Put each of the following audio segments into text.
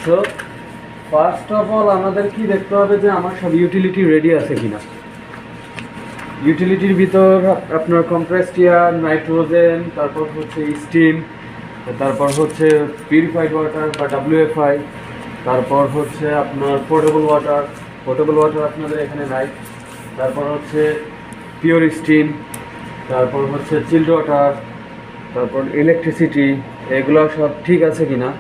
So first of all আমাদের কি দেখতে হবে যে আমার সব ইউটিলিটি রেডি আছে কিনা। ইউটিলিটির ভিতর আপনার কম্প্রেসড এয়ার, নাইট্রোজেন, তারপর হচ্ছে স্টিম, তারপর হচ্ছে পিউরিফাইড ওয়াটার বা WFI, তারপর হচ্ছে আপনার পোর্টেবল ওয়াটার। পোর্টেবল ওয়াটার আপনাদের এখানে নাই। তারপর হচ্ছে পিওর স্টিম, তারপর হচ্ছে চিল্ড ওয়াটার, তারপর ইলেকট্রিসিটি, এগুলো সব ঠিক আছে কিনা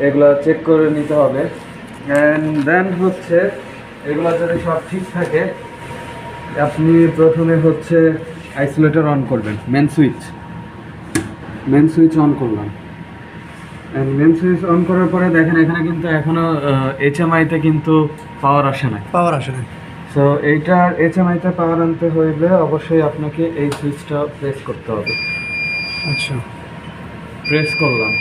এগুলো চেক করে নিতে হবে। অ্যান্ড দেন হচ্ছে এগুলো যদি সব ঠিক থাকে আপনি প্রথমে হচ্ছে আইসোলেটর অন করবেন, মেন সুইচ অন করলাম। অ্যান্ড মেন সুইচ অন করার পরে দেখেন এখানে কিন্তু এখনও HMI-তে কিন্তু পাওয়ার আসে না। সো এইটার HMI-তে পাওয়ার আনতে হইলে অবশ্যই আপনাকে এই সুইচটা প্রেস করতে হবে। আচ্ছা, প্রেস করলাম।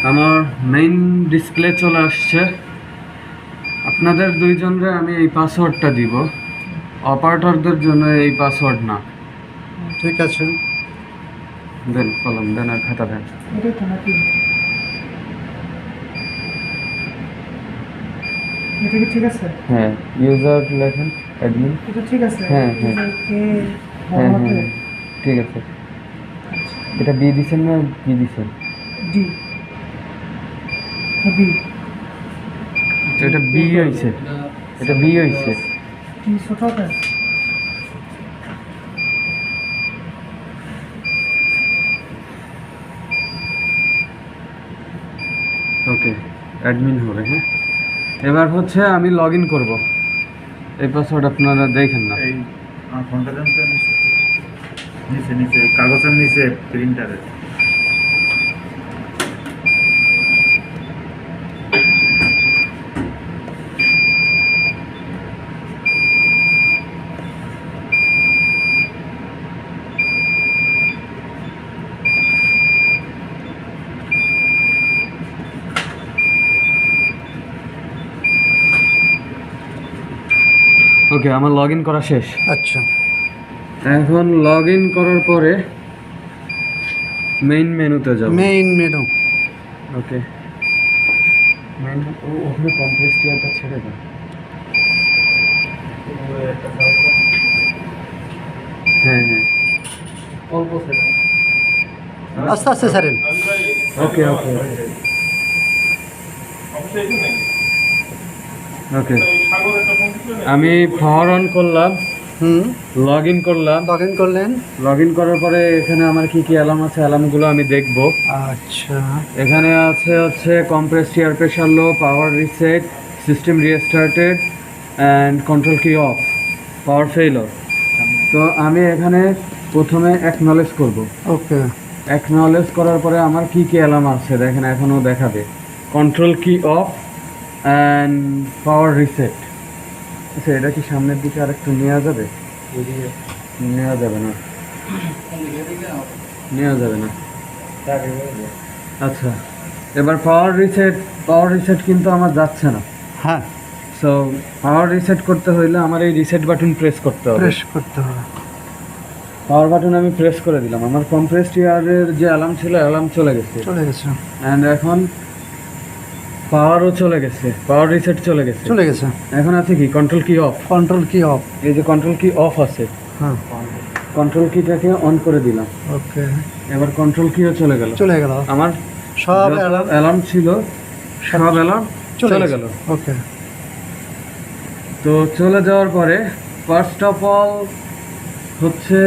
আমার মেইন ডিসপ্লে চলে আসছে। আপনাদের দুইজনরে আমি এই পাসওয়ার্ডটা দিব, অপারেটরদের জন্য এই পাসওয়ার্ড না। ঠিক আছে। দেন কলম দেন আর খাতা দেন। এটাই তো নাকি? এটা কি ঠিক আছে? হ্যাঁ, ইউজার লেখেন, অ্যাডমিন। এটা ঠিক আছে? হ্যাঁ, হ্যাঁ। হ্যাঁ হ্যাঁ ঠিক আছে। এটা বি দিছেন না কি দিছেন? D B. এটা বি হইছে, এটা বি হইছে। ডি ছোট হবে? ওকে, অ্যাডমিন হবে। হ্যাঁ, এবার হচ্ছে আমি লগ ইন করবো। এই পাসওয়ার্ড আপনারা দেখেন না। এই আমার ফোনটা দেন তো, নিচে নিচে কাগজের নিচে প্রিন্টারে। ওকে, আমার লগ ইন করা শেষ। আচ্ছা, এখন লগ ইন করার পরে মেইন মেনুতে যাব। Main menu. ওকে, মেইন ওখানে কম্প্রেসড এয়ারটা ছেড়ে দাও। হ্যাঁ হ্যাঁ, অল্প সেকেন্ড। আস্তে আস্তে ছাড়েন। ওকে ওকে ওকে। আমি পাওয়ার অন করলাম, লগ ইন করলাম। লগ ইন করলেন। লগ ইন করার পরে এখানে আমার কি কি অ্যালার্ম আছে, অ্যালার্মগুলো আমি দেখব। আচ্ছা, এখানে আছে হচ্ছে compressed air pressure low, power reset, system restarted and control কি অফ, পাওয়ার ফেইলর। তো আমি এখানে প্রথমে অ্যাকনলেজ করব। ওকে। অ্যাকনলেজ করার পরে আমার কি কি অ্যালার্ম আছে দেখেন, এখনও দেখাবে কন্ট্রোল কি অফ অ্যান্ড পাওয়ার রিসেট। আচ্ছা, এটা কি সামনের দিকে আরেকটু নেওয়া যাবে? নেওয়া যাবে না, নেওয়া যাবে না। আচ্ছা, এবার পাওয়ার রিসেট কিন্তু আমার যাচ্ছে না। হ্যাঁ, সো পাওয়ার রিসেট করতে হইলে আমার এই রিসেট বাটন প্রেস করতে হবে। প্রেস করতে হবে। পাওয়ার বাটন আমি প্রেস করে দিলাম। আমার কম্প্রেসড এয়ারের যে অ্যালার্ম ছিল, অ্যালার্ম চলে গেছে। চলে গেছে। অ্যান্ড এখন পাওয়ারও চলে গেছে, পাওয়ার রিসেট চলে গেছে। চলে গেছে। এখন আছে কি কন্ট্রোল কি অফ। কন্ট্রোল কি অফ। এই যে কন্ট্রোল কি অফ আছে, হ্যাঁ, কন্ট্রোল কিটাকে অন করে দিলাম। ওকে। এবার কন্ট্রোল কিও চলে গেল। চলে গেল। আমার সব অ্যালার্ম ছিল, সব অ্যালার্ম চলে গেল। ওকে। তো চলে যাওয়ার পরে ফার্স্ট অফ অল হচ্ছে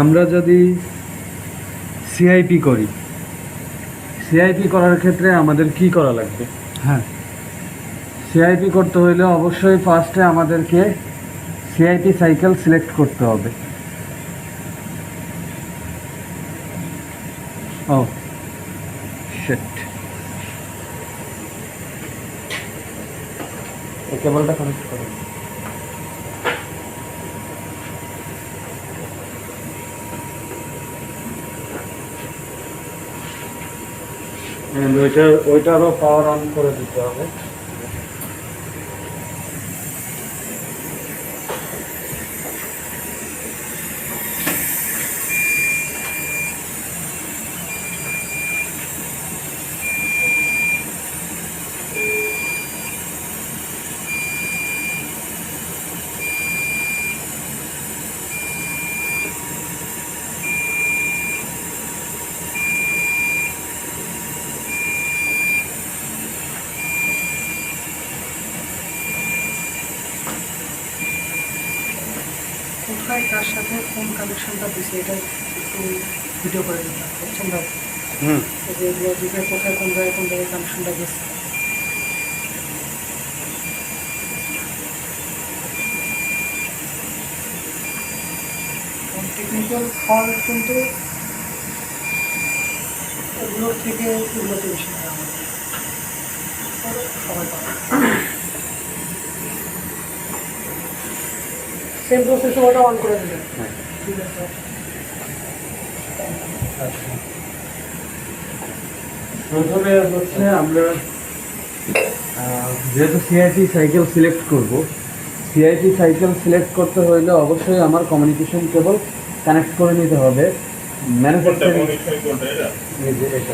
আমরা যদি সিআইপি করি, সিআইপি করার ক্ষেত্রে আমাদের কি করা লাগবে? হ্যাঁ, সিআইপি করতে হইলে অবশ্যই ফার্স্টে আমাদেরকে সিআইপি সাইকেল সিলেক্ট করতে হবে। ও শিট, এই কেবলটা কানেক্ট করো। ওইটারও পাওয়ার অন করে দিতে হবে। কোথায় কার সাথে কোন কানেকশনটা দিছে এটা একটু ভিডিও করে দিতে হবে, বুঝছেন ভাই? হুম। এই যে এগুলো দিকে কোথায় কোন জায়গায় কানেকশনটা গেছে। টেকনিক্যাল ফল্ট কিন্তু এগুলোর থেকে এগুলোতে বেশি হয় আমাদের। সবাই পাবে সেম প্রসেসে ওটা অন করে দিলেন। হ্যাঁ। ঠিক আছে। প্রথমে হচ্ছে আমরা যেহেতু সিআইটি সাইকেল সিলেক্ট করব, সিআইটি সাইকেল সিলেক্ট করতে হলে অবশ্যই আমার কমিউনিকেশন কেবল কানেক্ট করে নিতে হবে ম্যানুফ্যাকচারিং। এই যে এটা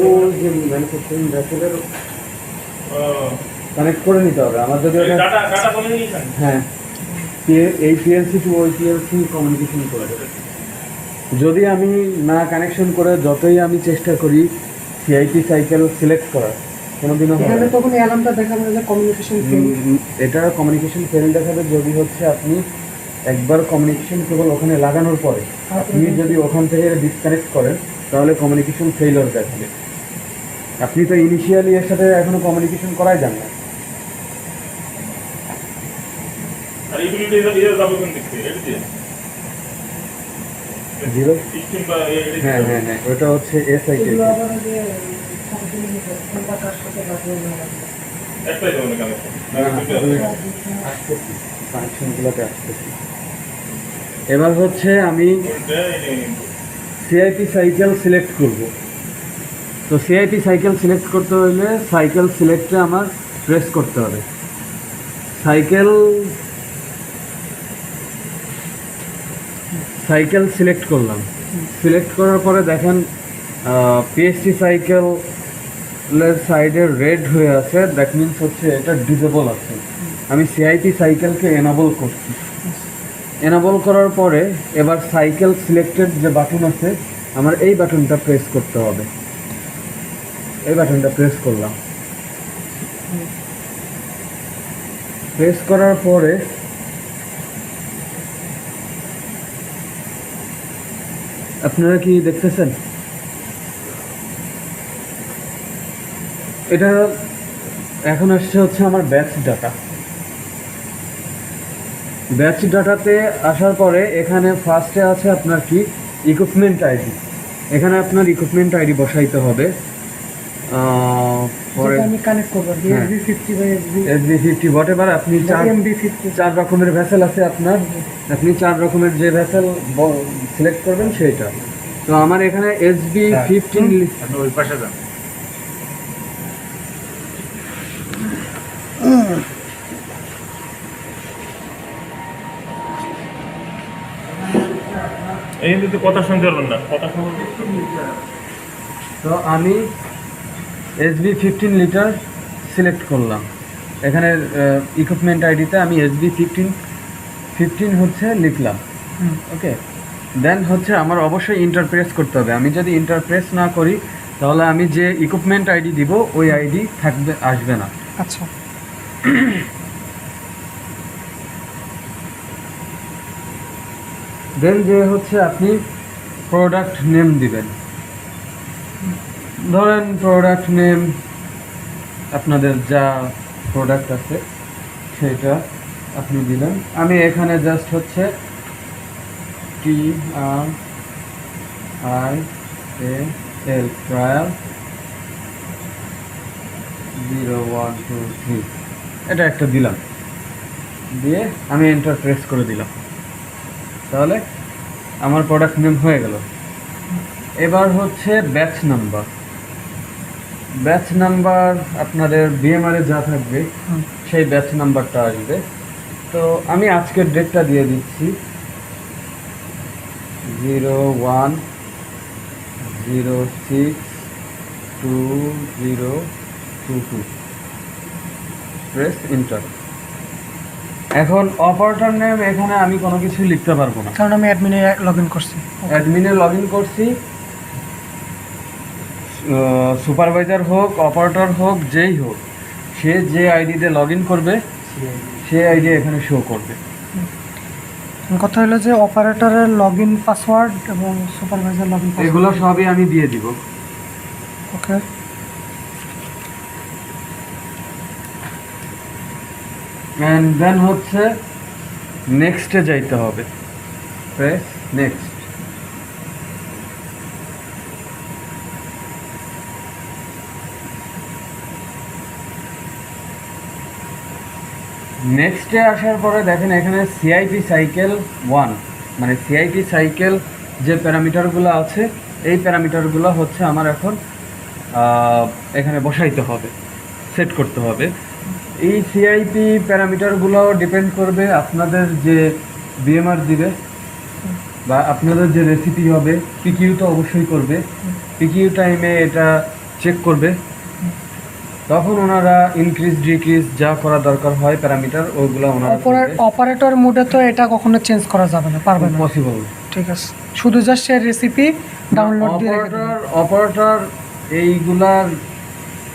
ওই যে ম্যানুফ্যাকচারিং ভেসেলের কানেক্ট করে নিতে হবে আমার, যদি ওটা হ্যাঁ এই পিএলসি টু ওই পিএলসি কমিউনিকেশন করে দেবে। যদি আমি না কানেকশন করে যতই আমি চেষ্টা করি সিআইটি সাইকেল সিলেক্ট করার, কোনোদিনও হবে এখানে না। তখন এই অ্যালার্মটা দেখাবে যে কমিউনিকেশন ফেল। এটা কমিউনিকেশন ফেল দেখাবে যদি হচ্ছে আপনি একবার কমিউনিকেশন কেবল ওখানে লাগানোর পরে আপনি যদি ওখান থেকে ডিসকানেক্ট করেন তাহলে কমিউনিকেশন ফেইলিওর দেখাবে। আপনি তো ইনিশিয়ালি এর সাথে এখনো কমিউনিকেশন করাই যান না। জিরো হ্যাঁ হ্যাঁ হ্যাঁ ওটা হচ্ছে এস আই এগুলো আবার যে কোনটা কার সাথে লাগবে না লাগবে। কানেকশনগুলোতে আসতেছি। এবার হচ্ছে আমি সিআইপি সাইকেল সিলেক্ট করব। তো সিআইপি সাইকেল সিলেক্ট করতে হলে সাইকেল সিলেক্টে আমার প্রেস করতে হবে। সাইকেল সিলেক্ট করলাম। সিলেক্ট করার পরে দেখেন পিএসটি সাইকেলের সাইডে রেড হয়ে আছে, দ্যাট মিনস হচ্ছে এটা ডিসেবল আছে। আমি সিআইপি সাইকেলকে এনাবল করছি। এনাবল করার পরে এবার সাইকেল সিলেক্টেড যে বাটন আছে আমার এই বাটনটা প্রেস করতে হবে। এই বাটনটা প্রেস করলাম। প্রেস করার পরে আপনারা কি দেখতেছেন? এটা এখন আসছে হচ্ছে আমার ব্যাচ ডাটা। ব্যাচ ডাটাতে আসার পরে এখানে ফার্স্টে আছে আপনার কি ইকুইপমেন্ট আইডি। এখানে আপনার ইকুইপমেন্ট আইডি বসাইতে হবে। পরে যেটা আমি কানেক্ট করব হ্যাঁ। SB50 বা SB50 হোয়াটএভার আপনি MB50 চার রকমের ভেসেল আছে আপনার, আপনি চার রকমের যে ভেসেল সিলেক্ট করবেন সেইটা। তো আমার এখানে SB15 আপনি ওই পাশে যান। এই কিন্তু কথা শুনতে পারবেন না, কথা শুনতে। তো আমি SB15 লিটার সিলেক্ট করলাম। এখানে ইকুইপমেন্ট আইডিতে আমি SB15 হচ্ছে লিখলাম। ওকে, দেন হচ্ছে আমার অবশ্যই ইন্টারপ্রেস করতে হবে। আমি যদি ইন্টারপ্রেস না করি তাহলে আমি যে ইকুইপমেন্ট আইডি দিব ওই আইডি আসবে না। আচ্ছা। দেন যে হচ্ছে আপনি প্রোডাক্ট নেম দিবেন। ধরেন প্রোডাক্ট নেম আপনাদের যা প্রোডাক্ট আছে সেটা আপনি দিলেন। আমি এখানে জাস্ট হচ্ছে TRIAL ট্রায়াল 0123 এটা একটা দিলাম, দিয়ে আমি এন্টার প্রেস করে দিলাম। তাহলে আমার প্রোডাক্ট নেম হয়ে গেল। এবার হচ্ছে ব্যাচ নাম্বার। ব্যাচ নাম্বার আপনাদের বিএমআর এ যা থাকবে হুম। সেই ব্যাচ নাম্বারটা আসবে। তো আমি আজকের ডেটটা দিয়ে দিচ্ছি 01/06/2022 প্রেস এন্টার। এখন অপারেটর নেম এখানে আমি কোনো কিছু লিখতে পারবো না, কারণ আমি অ্যাডমিনে লগ ইন করছি। অ্যাডমিনে লগ ইন করছি। সুপারভাইজার হোক অপারেটর হোক যেই হোক, সে যে আইডিতে লগ ইন করবে সে আইডি এখানে শো করবে। কথা হলো যে অপারেটরের লগ ইন পাসওয়ার্ড এবং সুপারভাইজার লগ ইন এগুলো সবই আমি দিয়ে দিব। ওকে। অ্যান্ড দেন হচ্ছে নেক্সটে যাইতে হবে, প্রেস নেক্সট। নেক্সটে আসার পরে দেখেন এখানে সিআইপি সাইকেল 1, মানে সিআইপি সাইকেল যে প্যারামিটারগুলো আছে এই প্যারামিটারগুলো হচ্ছে আমার এখন এখানে বসাইতে হবে, সেট করতে হবে। এই সিআইপি প্যারামিটারগুলো ডিপেন্ড করবে আপনাদের যে বিএমআর দিবে বা আপনাদের যে রেসিপি হবে। পিকিউ তো অবশ্যই করবে, পিকিউ টাইমে এটা চেক করবে, তখন ওনারা ইনক্রিজ ডিক্রিজ যা করা দরকার হয় প্যারামিটার ওগুলো ওনারা অপারেটর মোডে তো এটা কখনো চেঞ্জ করা যাবে না, পারবে না। পসিবল। ঠিক আছে, শুধু জাস্ট সে রেসিপি ডাউনলোড দিয়ে রেখে দেবে। অপারেটর এইগুলার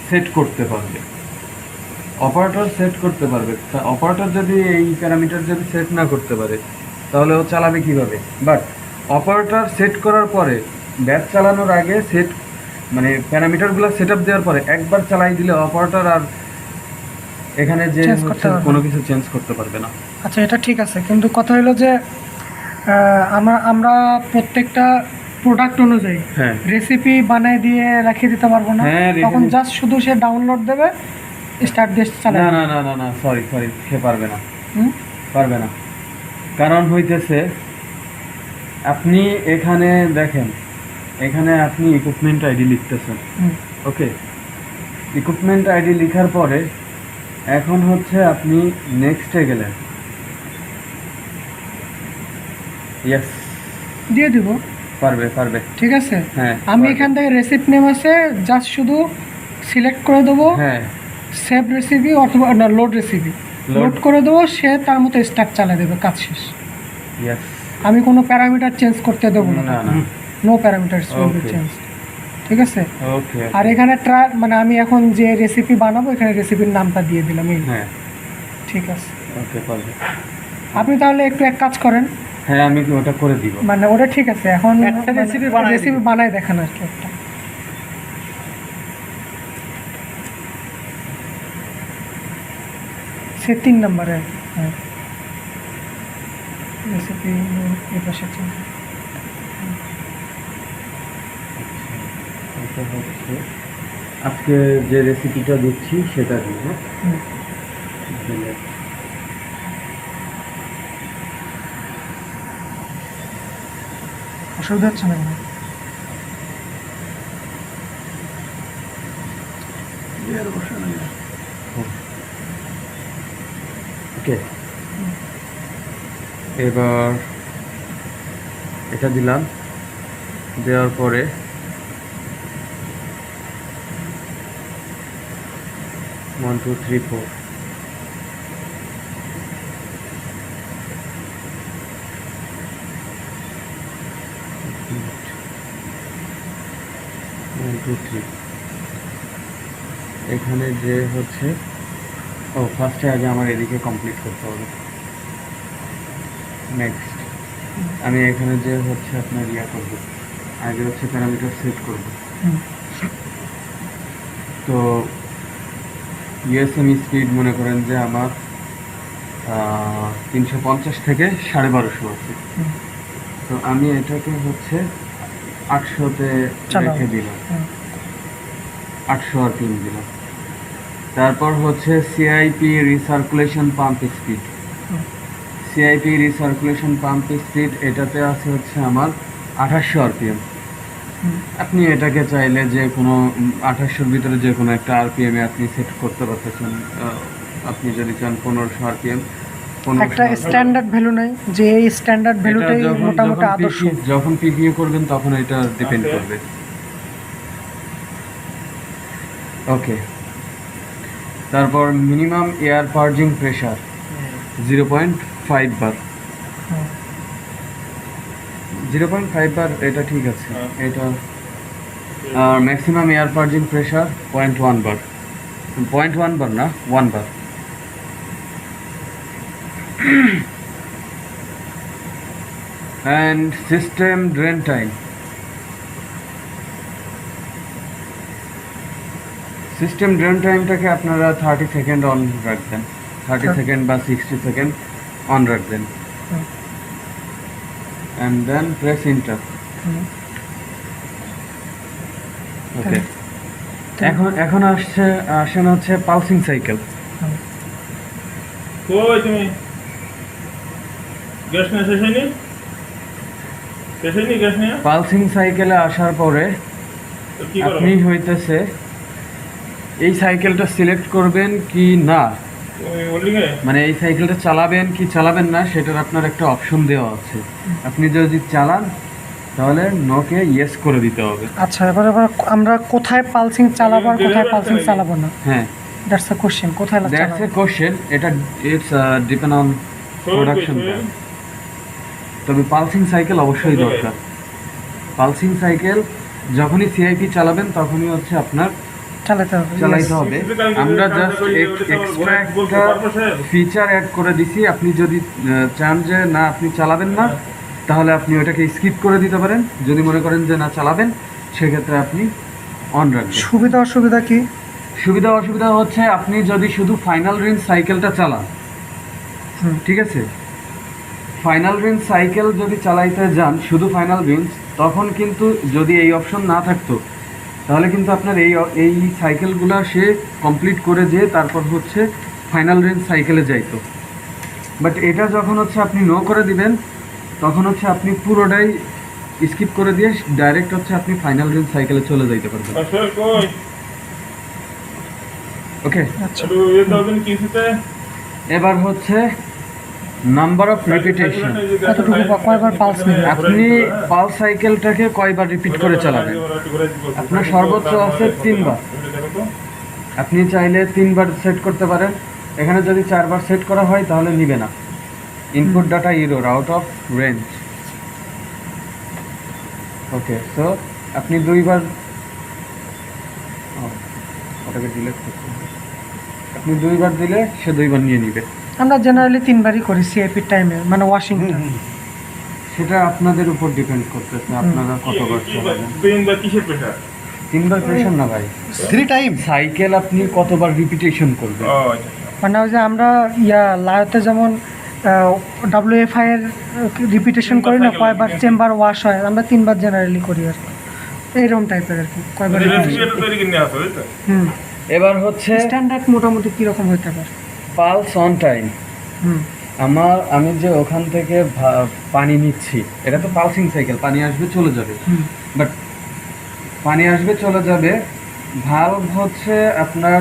সেট করতে পারবে, অপারেটর সেট করতে পারবে। অপারেটর যদি এই প্যারামিটার যদি সেট না করতে পারে তাহলে ও চালাবে কিভাবে? বাট অপারেটর সেট করার পরে ব্যাচ চালানোর আগে সেট মানে প্যারামিটারগুলো সেট আপ দেওয়ার পরে একবার চালাই দিলে অপারেটর আর এখানে যে Change করতে পারবে না। কোনো কিছু চেঞ্জ করতে পারবে না। আচ্ছা, এটা ঠিক আছে, কিন্তু কথা হলো যে আমরা প্রত্যেকটা প্রোডাক্ট অনুযায়ী হ্যাঁ রেসিপি বানায় দিয়ে রাখিয়ে দিতে পারবো না। হ্যাঁ, তখন recipe- জাস্ট শুধু সে ডাউনলোড দেবে, স্টার্ট দিয়ে না চালাবে। না না না না সরি সে পারবে না, হুম? পারবে না। কারণ হইতেছে আপনি এখানে দেখেন, এখানে আপনি ইকুইপমেন্ট আইডি লিখতেছেন, হুম। ওকে। ইকুইপমেন্ট আইডি লেখার পরে এখন হচ্ছে আপনি নেক্সটে গেলেন, ইয়েস দিয়ে দিব, পারবে পারবে। ঠিক আছে। হ্যাঁ আমি পারবে। এখান থেকে রেসিপি নেম আছে, জাস্ট শুধু সিলেক্ট করে দেবো হ্যাঁ সেভ রেসিপি অথবা না লোড রেসিপি, লোড করে দেবো, সে তার মতো স্টার্ট চালিয়ে দেবে, কাজ শেষ। ইয়েস। আমি কোনো প্যারামিটার চেঞ্জ করতে দেবো না, না না no parameters will be Okay. Change, ঠিক আছে। ওকে। আর এখানে মানে আমি এখন যে রেসিপি বানাবো এখানে রেসিপির নামটা দিয়ে দিলাম, এই হ্যাঁ ঠিক আছে। ওকে পারবে। আপনি তাহলে একটু এক কাজ করেন, হ্যাঁ আমি ওটা করে দিব। মানে ওটা ঠিক আছে, এখন একটা recipe বানায় রেসিপি দিবি। বানায় দেখান আর কি একটা। সে 3 নম্বরে, হ্যাঁ রেসিপি এই পাশে change। এটা হচ্ছে আজকে যে রেসিপিটা দিচ্ছি সেটা দিই। হ্যাঁ হুম। অসুবিধা হচ্ছে না? ওকে, এবার এটা দিলাম, দেওয়ার পরে one two three four one two three এখানে যে হচ্ছে ফার্স্টে আগে আমার এদিকে কমপ্লিট করতে হবে। নেক্সট আমি এখানে যে হচ্ছে আপনার ইয়া করব, আগে হচ্ছে প্যারামিটার সেট করব। হুম। তো ইউএসএম স্পিড মনে করেন যে আমার 350 থেকে 1250 আছে। হুম। তো আমি এটাকে হচ্ছে 800-তে চালাও। রেখে দিলাম, হুম। 800 আর 3 দিলাম। তারপর হচ্ছে সিআইপি রিসার্কুলেশন পাম্প স্পিড, হুম। সিআইপি রিসার্কুলেশন পাম্প স্পিড এটাতে আছে হচ্ছে আমার 2800 আরপিএম। আপনি এটাকে চাইলে যে কোনো 2800-র ভিতরে যে কোনো একটা আরপিএমে আপনি সেট করতে পারতেছেন। আপনি যদি চান 1500 আরপিএম, একটা স্ট্যান্ডার্ড ভ্যালু নাই যে এই স্ট্যান্ডার্ড ভ্যালুটাই মোটামুটি আদর্শ। যখন পিপিএ করবেন তখন এটা ডিপেন্ড করবে। ওকে, তারপর minimum air purging pressure 0.5 bar. 0.5 bar এটা ঠিক আছে। এটা আর maximum air purging pressure 0.1 bar. 0.1 bar no, 1 bar. and system drain time. System drain টাইমটাকে আপনারা 30 সেকেন্ড অন রাখবেন, 30 সেকেন্ড বা 60 সেকেন্ড অন রাখবেন, and then press enter. Okay, এখন আসেন হচ্ছে পালসিং সাইকেল। কই তুমি গ্যাস নিয়ে শেষ হয়নি গ্যাস নিয়ে পালসিং সাইকেলে আসার পরে তো কি করো আপনি হইতেছে এই সাইকেলটা সিলেক্ট করবেন কি না, তুমি হোল্ডিং এ মানে এই সাইকেলটা চালাবেন কি চালাবেন না সেটার আপনার একটা অপশন দেওয়া আছে। আপনি যদি চালান তাহলে নোকে ইয়েস করে দিতে হবে। আচ্ছা, এবার আমরা কোথায় পালসিং চালাবো আর কোথায় পালসিং চালাবো না, হ্যাঁ, দ্যাটস দ্য কোশ্চেন। কোথায় দ্যাটস চালাবো? এ কোশ্চেন। এটা ইটস ডিপেন্ড অন প্রোডাকশন। তবে পালসিং সাইকেল অবশ্যই দরকার। পালসিং সাইকেল যখনই সিআইপি চালাবেন তখনই হচ্ছে আপনার চালাতে হবে। চালাইতে হবে। আমরা জাস্ট এক্সট্রা একটা ফিচার অ্যাড করে দিছি। আপনি যদি চান যে না আপনি চালাবেন না, তাহলে আপনি ওটাকে স্কিপ করে দিতে পারেন। যদি মনে করেন যে না চালাবেন, সেক্ষেত্রে আপনি অন রাখবেন। সুবিধা অসুবিধা কি? সুবিধা অসুবিধা হচ্ছে আপনি যদি শুধু ফাইনাল রেঞ্জ সাইকেলটা চালান, ঠিক আছে, ফাইনাল রেঞ্জ সাইকেল যদি চালাইতে যান শুধু ফাইনাল রেঞ্জ, তখন কিন্তু যদি এই অপশন না থাকতো তাহলে কিন্তু আপনার এই সাইকেলগুলো সে কমপ্লিট করে যেয়ে তারপর হচ্ছে ফাইনাল রেঞ্জ সাইকেলে যাইতো। বাট এটা যখন হচ্ছে আপনি নো করে দিবেন, তখন হচ্ছে আপনি পুরোটাই স্কিপ করে দিয়ে ডাইরেক্ট হচ্ছে আপনি ফাইনাল রেঞ্জ সাইকেলে চলে যাইতে পারবেন। আসলে কই ওকে, আচ্ছা, একটু ইয়ে দাওবেন কিসেতে এবার হচ্ছে নাম্বার অফ রিপিটেশন। কতটুকু বা কয়বার পালস নেবে? আপনি পালস সাইকেলটাকে কয়বার রিপিট করে চালাবেন? আপনার সর্বোচ্চ আছে 3 বার। আপনি চাইলে 3 বার সেট করতে পারেন। এখানে যদি 4 বার সেট করা হয় তাহলে নিবে না। Input data error, out of range. Okay, so আপনি 2 বার ওটাকে ডিলিট করতে হবে। আপনি 2 বার দিলে সে 2 বার নিয়ে নিবে। আমরা জেনারেলি 3 বারই করি সিআইপি টাইমে, মানে ওয়াশিংটা। সেটা আপনাদের উপর ডিপেন্ড করতেছে আপনারা কতবার চালাবেন। তিনবার কিসের প্রেশার? 3 বার প্রেশার না ভাই, 3 টাইম। সাইকেল আপনি কতবার রিপিটেশন করবেন। ও আচ্ছা মানে ওই যে আমরা লায়োতে যেমন WFI এর রিপিটেশন করি না, কয়বার চেম্বার ওয়াশ হয়, আমরা 3 বার জেনারেলি করি আর কি। এইরকম টাইপের আর কি, কয়বার রেফ্রিজারেটর তৈরি কিনে আসো তাই তো এবার হচ্ছে স্ট্যান্ডার্ড মোটামুটি কীরকম হতে পারে? Pulse on time. আমি যে ওখান থেকে পানি নিচ্ছি, এটা তো পালসিং সাইকেল, পানি আসবে চলে যাবে। বাট পানি আসবে চলে যাবে, ভালভ হচ্ছে আপনার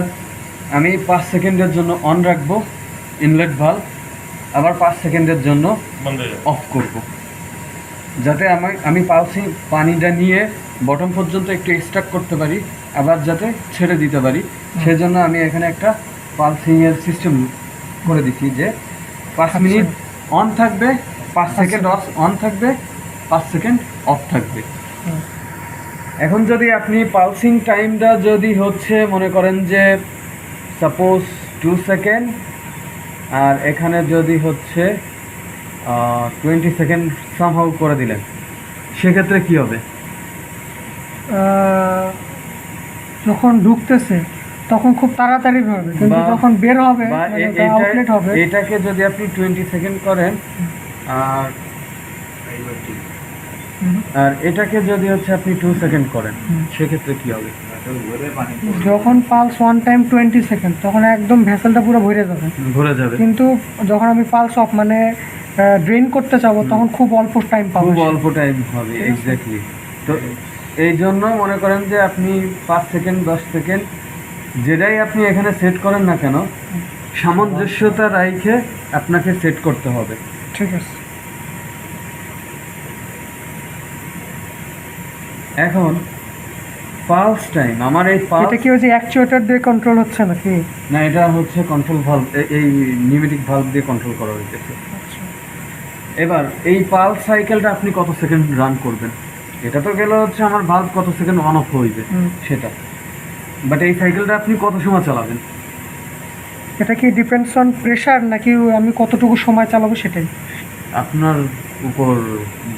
আমি 5 সেকেন্ডের জন্য অন রাখবো ইনলেট ভালভ, আবার 5 সেকেন্ডের জন্য বন্ধ হয়ে যাবে। অফ করব, যাতে আমি পালসিং পানিটা নিয়ে বটম পর্যন্ত একটু এক্সট্রাক্ট করতে পারি, আবার যাতে ছেড়ে দিতে পারি। সেজন্য আমি এখানে একটা পালসিংয়ের সিস্টেম করে দিচ্ছি যে 5 মিনিট অন থাকবে, 5 সেকেন্ড অন থাকবে, 5 সেকেন্ড অফ থাকবে। এখন যদি আপনি পালসিং টাইমটা যদি হচ্ছে মনে করেন যে সাপোজ 2 সেকেন্ড, আর এখানে যদি হচ্ছে 20 সেকেন্ড সামহাউ করে দিলেন, সেক্ষেত্রে কি হবে? যখন ঢুকতেছে তখন খুব তাড়াতাড়ি হবে, কিন্তু যখন বের হবে বা আউটলেট হবে, এটাকে যদি আপনি 20 সেকেন্ড করেন, আর এটাকে যদি হচ্ছে আপনি 2 সেকেন্ড করেন, সেক্ষেত্রে কি হবে? যখন পালস 1 টাইম 20 সেকেন্ড তখন একদম ভেসেলটা পুরো ভরে যাবে, ভরে যাবে। কিন্তু যখন আমি পালস অফ মানে ড্রেন করতে চাবো তখন খুব অল্প টাইম পাবো। খুব অল্প টাইম হবে, এক্স্যাক্টলি। তো এই জন্য মনে করেন যে আপনি 5 সেকেন্ড 10 সেকেন্ড যেটাই আপনি এখানে সেট করেন না কেন, সামঞ্জস্যতা রাখে আপনাকে সেট করতে হবে। ঠিক আছে। এখন পালস টাইম, আমার এই এটা পালস, কি ওই যে অ্যাকচুয়েটর দিয়ে কন্ট্রোল হচ্ছে নাকি? না এটা হচ্ছে কন্ট্রোল ভালভ, এই নিউমেটিক ভালভ দিয়ে কন্ট্রোল করা হয়েছে। আচ্ছা। এবার এই পালস সাইকেলটা আপনি কত সেকেন্ড রান করবেন, এটা তো গেল হচ্ছে আমার ভালভ কত সেকেন্ড অন অফ হইবে সেটা, বাট এই সাইকেলটা আপনি কত সময় চালাবেন এটা কি ডিপেন্ডস অন প্রেশার নাকি আমি কতটুকু সময় চালাবো সেটাই? আপনার উপর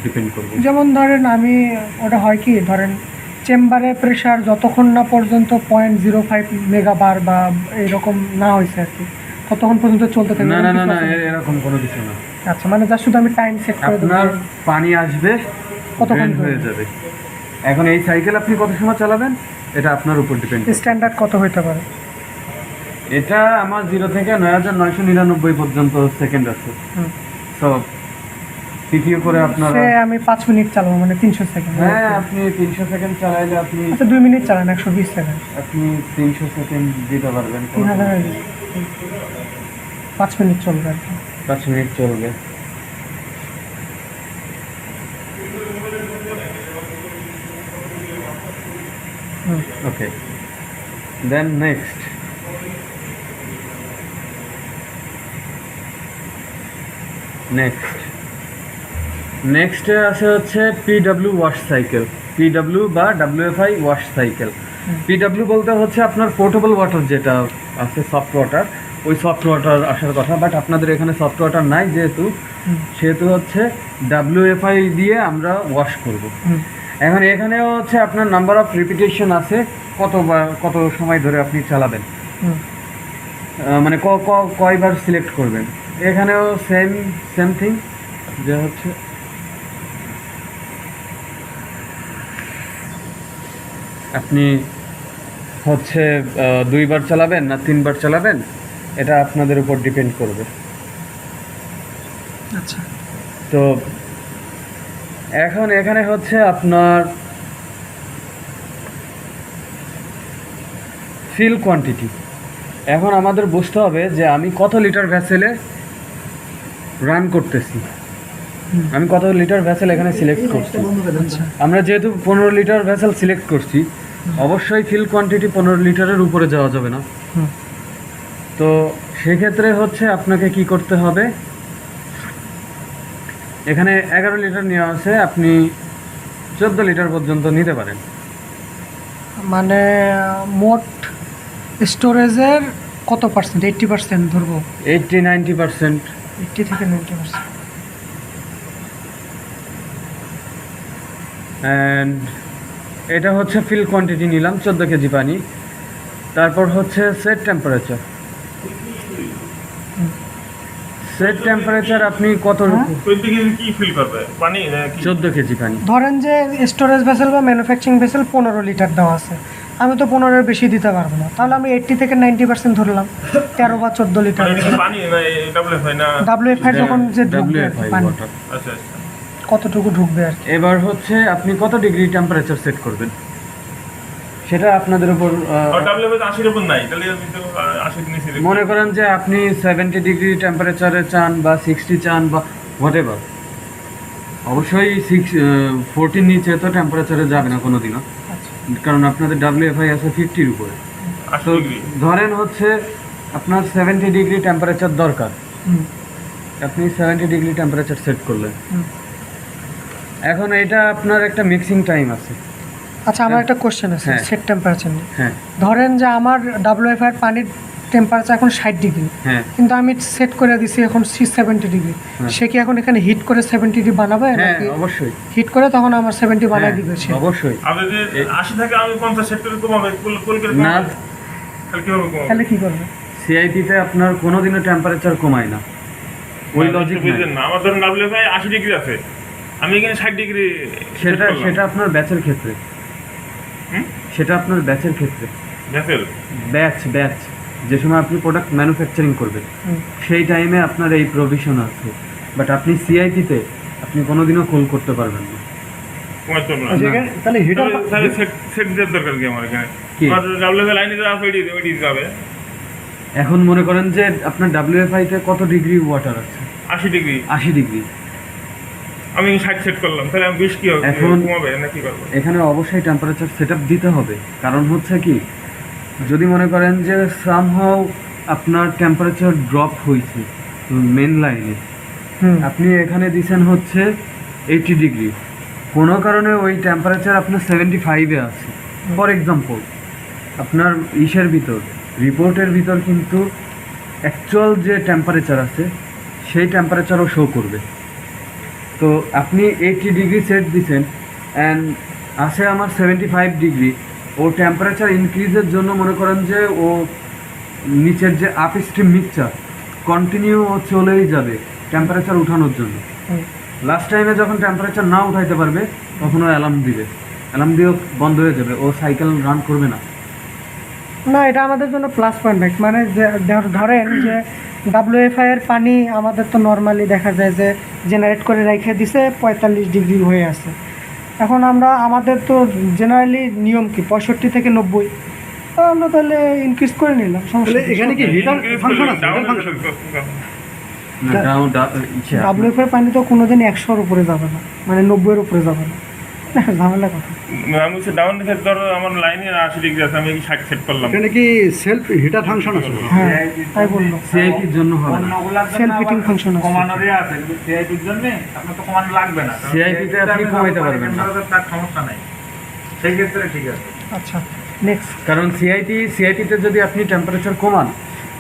ডিপেন্ড করবে। যেমন ধরেন আমি ওটা হয় কি, ধরেন চেম্বারে প্রেশার যতক্ষণ না পর্যন্ত 0.05 মেগাবার বা এরকম না হয়েছে আর কি, ততক্ষণ পর্যন্ত চলতে থাকবে। না না না না, এরকম কোনো কিছু না। আচ্ছা, মানে যা শুধু আমি টাইম সেট করে দেবো। আপনার পানি আসবে, কতক্ষণ drain হয়ে যাবে। এখন এই সাইকেল আপনি কত সময় চালাবেন এটা আপনার উপর ডিপেন্ড। স্ট্যান্ডার্ড কত হইতে পারে? এটা আমার 0 থেকে 9999 পর্যন্ত সেকেন্ড আছে। তো তৃতীয় করে আপনারা, সে আমি 5 মিনিট চালাবো, মানে 300 সেকেন্ড। হ্যাঁ আপনি 300 সেকেন্ড চালাইলে আপনি আচ্ছা 2 মিনিট চালান 120 সেকেন্ড, আপনি 300 সেকেন্ড দিতে পারবেন। 3000 5 মিনিট চলবে আর কি। 5 মিনিট চলবে। ওকে, দেন নেক্সট নেক্সটে আছে হচ্ছে পিডব্লিউ ওয়াশ সাইকেল, পিডব্লিউ বা ডাব্লিউএফআই ওয়াশ সাইকেল। পিডব্লিউ বলতে হচ্ছে আপনার পোর্টেবল ওয়াটার যেটা আছে, সফট ওয়াটার, ওই সফট ওয়াটার আসার কথা, বাট আপনাদের এখানে সফট ওয়াটার নাই যেহেতু, সেহেতু হচ্ছে ডাব্লিউএফআই দিয়ে আমরা ওয়াশ করব। এখন এখানেও হচ্ছে আপনার নাম্বার অফ রিপিটেশন আছে, কত সময় ধরে আপনি চালাবেন, মানে কয়বার সিলেক্ট করবেন। এখানেও সেম থিং, যে হচ্ছে আপনি হচ্ছে 2 বার চালাবেন না 3 বার চালাবেন, এটা আপনাদের উপর ডিপেন্ড করবে। আচ্ছা, তো এখন এখানে হচ্ছে আপনার ফিল কোয়ান্টিটি। এখন আমাদের বুঝতে হবে যে আমি কত লিটার ভ্যাসেলে রান করতেছি, আমি কত লিটার ভ্যাসেল এখানে সিলেক্ট করছি। আমরা যেহেতু 15 লিটার ভ্যাসেল সিলেক্ট করছি, অবশ্যই ফিল কোয়ান্টিটি 15 লিটারের উপরে যাওয়া যাবে না। তো সেক্ষেত্রে হচ্ছে আপনাকে কি করতে হবে, এখানে 11 লিটার নেওয়া আছে, আপনি 14 লিটার পর্যন্ত নিতে পারেন। মানে মোট স্টোরেজের কত পার্সেন্ট? 80% ধরবো, 80-90%। 80 থেকে 90%। অ্যান্ড এটা হচ্ছে ফিল কোয়ান্টিটি নিলাম 14 কেজি পানি। তারপর হচ্ছে সেট টেম্পারেচার। সেট টেম্পারেচার আপনি কত, 20 কেজি কি ফিল করবে পানি নাকি? 14 কেজি পানি। ধরেন যে স্টোরেজ ভেসেল বা ম্যানুফ্যাকচারিং ভেসেল 15 লিটার দেওয়া আছে, আমি তো 15-এর বেশি দিতে পারবো না, তাহলে আমি 80 থেকে 90% ধরলাম, 13 বা 14 লিটার। মানে এটা কি পানি না ডাব্লিউএফআই না? ডাব্লিউএফআই যখন যে ঢুকবে আর কি WFI পানি, ওয়াটার। আচ্ছা আচ্ছা। কতটুকু ঢুকবে আর কি। এবার হচ্ছে আপনি কত ডিগ্রি টেম্পারেচার সেট করবেন সেটা আপনাদের উপর। আর ডাব্লিউএফআই 80 এর উপর নাই, তাহলে আমি তো 80 এর নিচে মনে করেন যে আপনি 70 ডিগ্রি টেম্পারেচারে চান বা 60 চান বা হোয়াট এভার, অবশ্যই 14 নিচে তো টেম্পারেচারে যাবে না কোনোদিনও, আচ্ছা, কারণ আপনাদের ডাব্লিউএফআই আছে 50-র উপরে। 80 তো ডিগ্রি। ধরেন হচ্ছে আপনার 70 ডিগ্রি টেম্পারেচার দরকার, আপনি 70 ডিগ্রি টেম্পারেচার সেট করলেন। এখন এটা আপনার একটা মিক্সিং টাইম আছে। আচ্ছা, আমার একটা কোশ্চেন আছে হ্যাঁ। সেট টেম্পারেচার নিয়ে। হ্যাঁ ধরেন যে আমার ডাব্লিউএফআই এর পানির টেম্পারেচার এখন 60 ডিগ্রি, হ্যাঁ কিন্তু আমি সেট করে দিছি এখন 70 ডিগ্রি, সে কি এখন এখানে হিট করে 70 ডিগ্রি বানাবে হ্যাঁ নাকি অবশ্যই, হিট করে তখন আমার 70 বানাই হ্যাঁ, দিবে সে? অবশ্যই। আপনি যে 80 থেকে আমি 50 সেট করে কমাবে, কুল করে না, কমাবে, তাহলে কিভাবে কমাবে? তাহলে কি করবে? সিআইপিতে আপনার কোনোদিনও টেম্পারেচার কমায় না, ওই লজিক বুঝলেন না? আমার ধরুন ডাব্লিউএফআই 80 ডিগ্রি আছে, আমি এখানে 60 ডিগ্রি সেটা আপনার ব্যাচের ক্ষেত্রে, হুম? সেটা আপনার ব্যাচের ক্ষেত্রে, ভেসেল ব্যাচ যে সময় আপনি প্রোডাক্ট ম্যানুফ্যাকচারিং করবেন সেই টাইমে আপনার এই প্রভিশন আছে, বাট আপনি সিআইপিতে আপনি কোনোদিনও কুল করতে পারবেন না। কমাতে পারবো না। আচ্ছা, এখানে তাহলে হিটার তাহলে সেট দেওয়ার দরকার কি আমার এখানে? কি? ডাব্লিউএফআই লাইনে দেওয়া ওই দিতে হবে এখন মনে করেন যে আপনার WFI তে কত ডিগ্রি ওয়াটার আছে? 80 ডিগ্রি। 80 ডিগ্রি। আমি 60 সেট করলাম, তাহলে আমি 20 কি হবে? এখন- কমাবে না কি করবো? এখানে অবশ্যই টেম্পারেচার সেট আপ দিতে হবে। কারণ হচ্ছে কি, যদি মনে করেন যে সামহাও আপনার টেম্পারেচার ড্রপ হয়েছে মেন লাইনে, হুম আপনি এখানে দিছেন হচ্ছে 80 ডিগ্রি, কোনো কারণে ওই টেম্পারেচার আপনার 75-এ আছে, ফর এক্সাম্পল, আপনার ইসের ভিতর রিপোর্টের ভিতর কিন্তু অ্যাকচুয়াল যে টেম্পারেচার আছে সেই টেম্পারেচারও শো করবে। তো আপনি 80 ডিগ্রি সেট দিছেন অ্যান্ড আসে আমার 75 ডিগ্রি, ও টেম্পারেচার ইনক্রিজের জন্য মনে করেন যে ও নিচের যে আপ স্ট্রিম মিক্সচার কন্টিনিউ ও চলেই যাবে টেম্পারেচার উঠানোর জন্য। হুম। লাস্ট টাইমে যখন টেম্পারেচার না উঠাইতে পারবে তখন ও অ্যালার্ম দিবে, অ্যালার্ম দিয়েও বন্ধ হয়ে যাবে, ও সাইকেল রান করবে না। না, এটা আমাদের জন্য প্লাস পয়েন্ট। মানে ধরেন যে WFI এর পানি আমাদের তো নর্মালি দেখা যায় যে জেনারেট করে রেখে দিছে 45 ডিগ্রি হয়ে আছে। এখন আমাদের তো জেনারেলি নিয়ম কি 65 থেকে 90, তো আমরা তাহলে ইনক্রিজ করে নিলাম, সমস্যা তাহলে এখানে কি হিটার Increase ফাংশন করলে আছে? down হিটার ফাংশন না, WFI এর পানি তো কোনোদিন 100-র উপরে যাবে না, মানে 90-এর উপরে যাবে না, ঝামেলা কথা। আমি হচ্ছে ডাউন সেট ধরো আমার লাইনে 80 ডিগ্রি আছে, আমি 60 সেট করলাম। এখানে কি সেলফ হিটার ফাংশন আছে? হ্যাঁ, তাই বললো, সিআইপির জন্য হবে না। সেলফ হিটিং ফাংশন আছে। কমানোরই আছে, কিন্তু সিআইপির জন্য আপনার তো কমানো লাগবে না। কারণ CIP তে আপনি কমাইতে পারবেন না। তার সমস্যা নাই, সেই ক্ষেত্রে ঠিক আছে। আচ্ছা, নেক্সট। কারণ সিআইপিতে যদি আপনি টেম্পারেচার কমান,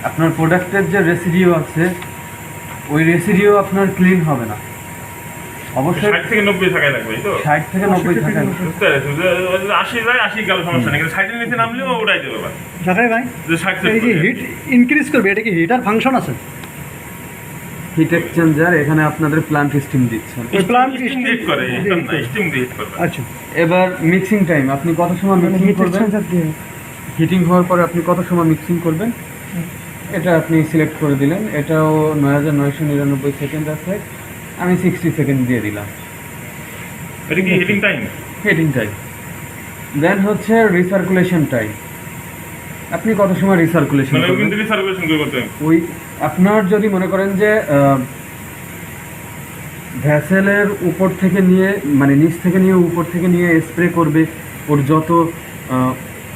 আপনার প্রোডাক্টের যে রেসিডিও আছে ওই রেসিডিও আপনার ক্লিন হবে না। অবশ্যই 60 থেকে 90 থাকাই লাগবে, এই তো? 60 থেকে 90 থাকা। বুঝতে পেরেছি। যে 80 যায় 80 গেল, সমস্যা নেই, কিন্তু 60 এর নিচে নামলেও ওটাই দেবে আবার। জাকাই ভাই, যে 60 এই যে হিট ইনক্রিজ করবে, এটা কি হিটার ফাংশন আছে? হিট এক্সচেঞ্জার এখানে আপনাদের প্লান্ট স্টিম দিচ্ছেন। ওই plant স্টিম হিট করে, steam করে। স্টিম হিট করবে। আচ্ছা, এবার মিক্সিং টাইম আপনি কত সময় মানে মিক্সিং হিট করবেন? এক্সচেঞ্জার দিয়ে হিটিং হওয়ার পরে আপনি কত সময় মিক্সিং করবেন এটা আপনি সিলেক্ট করে দিলেন। এটাও 9999 সেকেন্ড আছে, আমি 60 সেকেন্ড দিয়ে দিলাম এটা কি heating time? Heating time. Then হচ্ছে রিসার্কুলেশন টাইম, আপনি কত সময় রিসার্কুলেশন মানে করবেন। কিন্তু সার্কুলেশন করতে ওই আপনার যদি মনে করেন যে ভ্যাসেলের উপর থেকে নিয়ে, মানে নিচ থেকে নিয়ে উপর থেকে নিয়ে স্প্রে করবে, ওর যত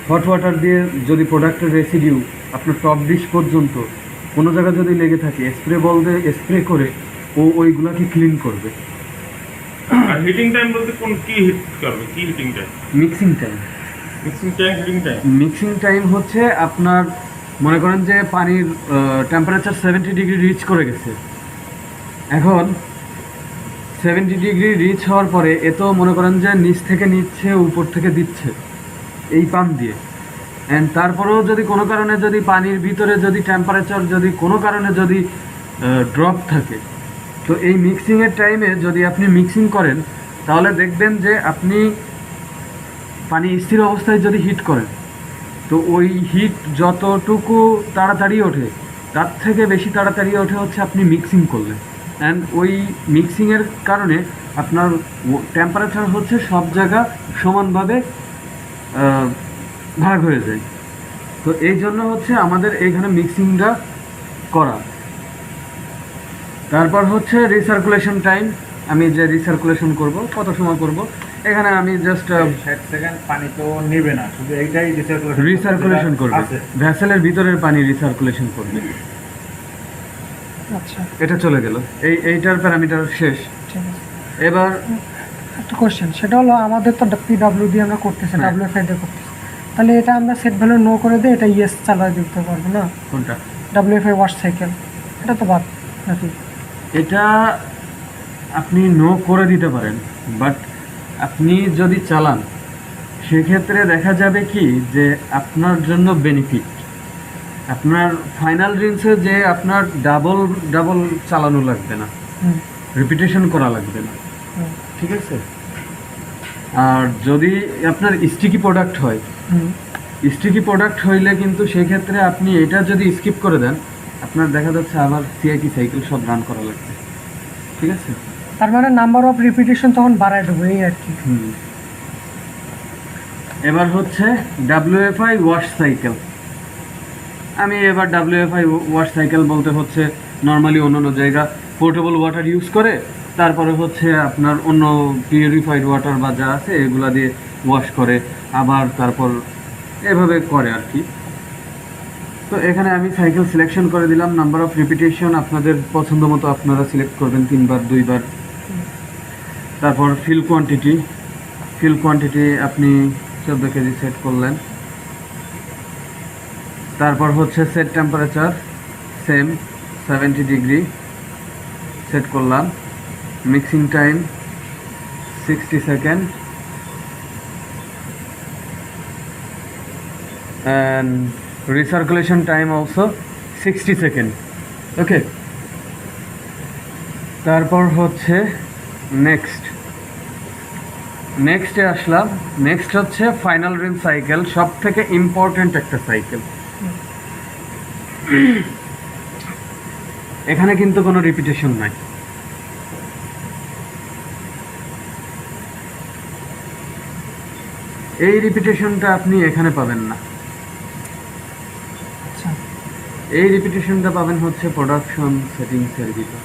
হট ওয়াটার দিয়ে যদি প্রোডাক্টের রেসিডিউ আপনার টপ ডিশ পর্যন্ত কোনো জায়গায় যদি লেগে থাকে, স্প্রে বল দিয়ে স্প্রে করে ও ওইগুলাকে ক্লিন করবে। আর হিটিং টাইম বলতে কোন কি হিট করবে, কি heating time? Mixing time, mixing time, heating time. Mixing time হচ্ছে আপনার মনে করেন যে পানির টেম্পারেচার 70 ডিগ্রি রিচ করে গেছে, এখন 70 ডিগ্রি রিচ হওয়ার পরে এ তো মনে করেন যে নিচ থেকে নিচ্ছে উপর থেকে দিচ্ছে এই পাম্প দিয়ে, অ্যান্ড তারপরেও যদি কোনো কারণে যদি পানির ভিতরে যদি টেম্পারেচার যদি কোনো কারণে যদি ড্রপ থাকে, তো এই মিক্সিংয়ের টাইমে যদি আপনি মিক্সিং করেন তাহলে দেখবেন যে আপনি পানি স্থির অবস্থায় যদি হিট করেন তো ওই হিট যতটুকু তাড়াতাড়ি ওঠে তার থেকে বেশি তাড়াতাড়ি ওঠে হচ্ছে আপনি মিক্সিং করলে, অ্যান্ড ওই মিক্সিংয়ের কারণে আপনার টেম্পারেচার হচ্ছে সব জায়গা সমানভাবে ভাগ হয়ে যায়। তো এই জন্য হচ্ছে আমাদের এইখানে মিক্সিংটা করা। তারপর হচ্ছে রিসার্কুলেশন টাইম, আমি যে রিসার্কুলেশন করব কত সময় করব, এখানে আমি জাস্ট 60 সেকেন্ড পানি তো নেবে না, শুধু এইটাই রিসার্কুলেশন করবে, আছে। ভ্যাসেলের ভিতরের পানি রিসার্কুলেশন করবে। আচ্ছা, এটা চলে গেল, এইটার প্যারামিটার শেষ। ঠিক আছে। এবার একটা কোশ্চেন, সেটা হলো আমাদের তো PW দিয়ে আমরা করতেছি, হ্যাঁ। WFI দিয়ে করতেছি, তাহলে এটা আমরা সেট ভ্যালু নো করে দিয়ে এটা ইয়েস চালায় দিতে পারবো না? কোনটা? WFI ওয়াশ সাইকেল, এটা তো বাদ নাকি? এটা আপনি নো করে দিতে পারেন, বাট আপনি যদি চালান সেক্ষেত্রে দেখা যাবে কি যে আপনার জন্য বেনিফিট, আপনার ফাইনাল রিন্সে যে আপনার ডাবল চালানো লাগবে না, হুম, রিপিটেশন করা লাগবে না, হুম, ঠিক আছে। আর যদি আপনার স্টিকি প্রোডাক্ট হয়, হুম। স্টিকি প্রোডাক্ট হইলে কিন্তু সেক্ষেত্রে আপনি এটা যদি স্কিপ করে দেন আপনার দেখা যাচ্ছে আবার সিআইপি সাইকেল সব রান করা লাগবে, ঠিক আছে। তার মানে নাম্বার অফ রিপিটেশন তখন বাড়ায় দেবো এই আর কি। এবার হচ্ছে WFI ওয়াশ সাইকেল। আমি এবার WFI ওয়াশ সাইকেল বলতে হচ্ছে নর্মালি অন্য জায়গা পোর্টেবল ওয়াটার ইউজ করে তারপরে হচ্ছে আপনার অন্য পিউরিফাইড ওয়াটার বা যা আছে এগুলা দিয়ে ওয়াশ করে আবার তারপর এভাবে করে আর কি। তো এখানে আমি সাইকেল সিলেকশন করে দিলাম, নাম্বার অফ রিপিটেশন আপনাদের পছন্দ মতো আপনারা সিলেক্ট করবেন 3 বার 2 বার। তারপর ফিল কোয়ান্টিটি আপনি 14 কেজি সেট করলেন। তারপর হচ্ছে set temperature same 70 degree set করলাম। Mixing time 60 second and recirculation time also 60 second. Okay, তারপর হচ্ছে নেক্সটে আসলাম। নেক্সট হচ্ছে ফাইনাল রিন সাইকেল, সব থেকে ইম্পর্টেন্ট একটা সাইকেল। এখানে কিন্তু কোনো রিপিটেশন নাই। এই রিপিটেশনটা আপনি এখানে পাবেন না। আচ্ছা, এই রিপিটেশনটা পাবেন হচ্ছে প্রোডাকশন সেটিংসের ভিতর।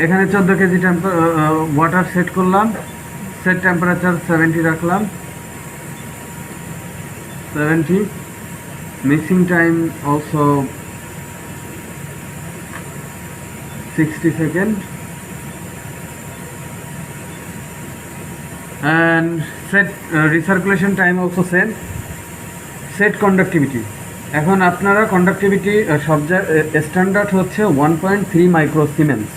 এখানে 14 কেজি ওয়াটার সেট করলাম, সেট টেম্পারেচার 70 রাখলাম, 70। Mixing time also 60 second and set recirculation time also same. Set conductivity, এখন আপনারা কন্ডাক্টিভিটি সব স্ট্যান্ডার্ড হচ্ছে 1.3 মাইক্রো সিমেন্স